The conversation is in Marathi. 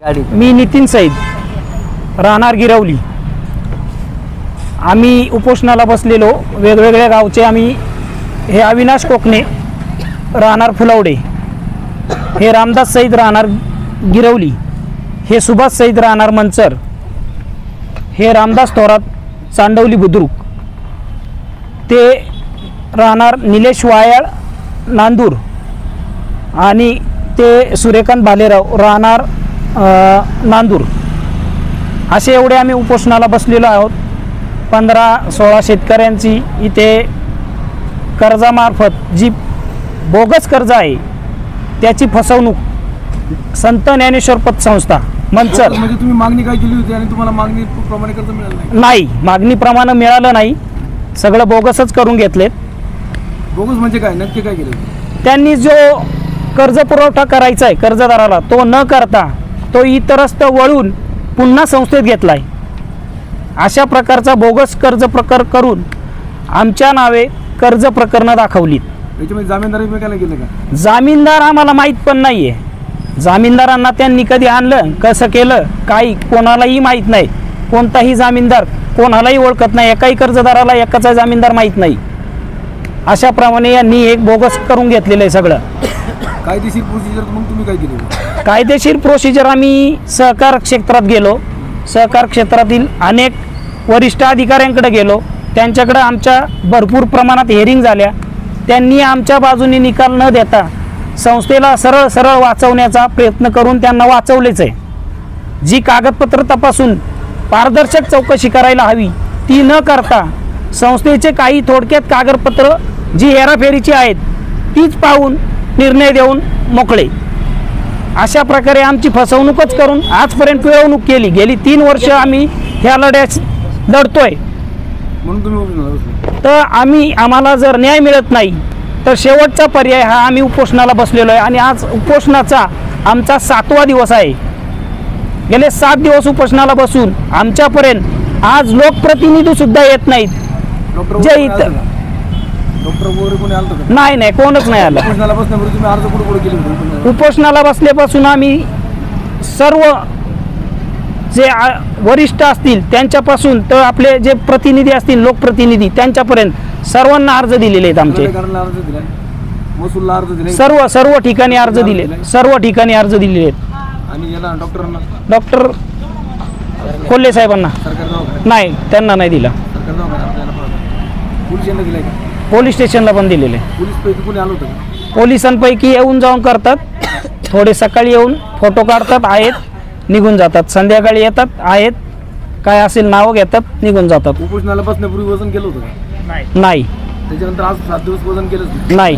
मी नितीन सईद, राहणार गिरवली। आम्ही उपोषणाला बसलेलो वेगवेगळ्या गावचे। आम्ही हे अविनाश कोकणे राहणार फुलवडे, हे रामदास सईद राहणार गिरवली, हे सुभाष सईद राहणार मंचर, हे रामदास थोरात चांडवली बुद्रुक, ते राहणार निलेश वायाळ नांदूर, आणि ते सूर्यकांत भालेराव राहणार नांदूर। असे एवढे आम्ही उपोषणाला बसलेलो आहोत। 15-16 शेतकऱ्यांची इथे कर्जामार्फत जी बोगस कर्ज आहे त्याची फसवणूक संत ज्ञानेश्वर पतसंस्था मंचर। म्हणजे तुम्ही मागणी काय केली होती आणि तुम्हाला मागणी प्रमाणे कर्ज मिळालं नाही? मागणीप्रमाणे मिळालं नाही, सगळं बोगसच करून घेतलेत। बोगस म्हणजे काय, नक्की काय केलं? त्यांनी जो कर्ज पुरवठा करायचा आहे कर्जदाराला तो न करता तो इतरस्त वळून पुन्हा संस्थेत घेतलाय। अशा प्रकारचा बोगस कर्ज प्रकार करून आमच्या नावे कर्ज प्रकरणं दाखवलीत। याच्यामध्ये जामीनदार काय केलं का? जामीनदार आम्हाला माहीत पण नाहीये। जामीनदारांना त्यांनी कधी आणलं, कसं केलं, काही कोणालाही माहीत नाही। कोणताही जामीनदार कोणालाही ओळखत नाही, एकाही कर्जदाराला एकाचा जामीनदार माहीत नाही। अशाप्रमाणे यांनी एक बोगस करून घेतलेलं आहे सगळं। कायदेशीर प्रोसिजर मग तुम्ही काय केली? कायदेशीर प्रोसिजर आम्ही सहकार क्षेत्रात गेलो, सहकार क्षेत्रातील अनेक वरिष्ठ अधिकाऱ्यांकडे गेलो, त्यांच्याकडे आमच्या भरपूर प्रमाणात हेरिंग झाल्या। त्यांनी आमच्या बाजूने निकाल न देता संस्थेला सरळ सरळ वाचवण्याचा प्रयत्न करून त्यांना वाचवलेच आहे। जी कागदपत्र तपासून पारदर्शक चौकशी करायला हवी ती न करता संस्थेचे काही थोडक्यात कागदपत्र जी हेराफेरीची आहेत तीच पाहून निर्णय देऊन मोकळे। अशा प्रकारे आमची फसवणूकच करून आजपर्यंत पिळवणूक केली। गेली 3 वर्ष आम्ही ह्या लढ्यात लढतोय। म्हणून तुम्ही तर आम्हाला जर न्याय मिळत नाही तर शेवटचा पर्याय हा आम्ही उपोषणाला बसलेलो आहे। आणि आज उपोषणाचा आमचा 7वा दिवस आहे। गेले 7 दिवस उपोषणाला बसून आमच्यापर्यंत आज लोकप्रतिनिधी सुद्धा येत नाहीत। जे इथं नाही कोणच नाही आलं। उपोषणाला बसल्यापासून आम्ही सर्व जे वरिष्ठ असतील त्यांच्यापासून तर आपले जे प्रतिनिधी असतील लोकप्रतिनिधी त्यांच्यापर्यंत सर्वांना अर्ज दिलेले आहेत। आमचे सर्व ठिकाणी अर्ज दिले, सर्व ठिकाणी अर्ज दिलेले आहेत। आणि याला डॉक्टर कोल्हे साहेबांना नाही, त्यांना नाही दिला। पोलीस स्टेशनला पण दिलेले। पोलिसांपैकी येऊन जाऊन करतात, थोडे सकाळी येऊन फोटो काढतात, आहेत, निघून जातात। संध्याकाळी येतात, आहेत, काय असेल नाव घेतात, निघून जातात। उपोषणाला बसण्यापूर्वी वजन केलं होतं? नाही। त्याच्यानंतर आज 7 दिवस वजन केलं नाही।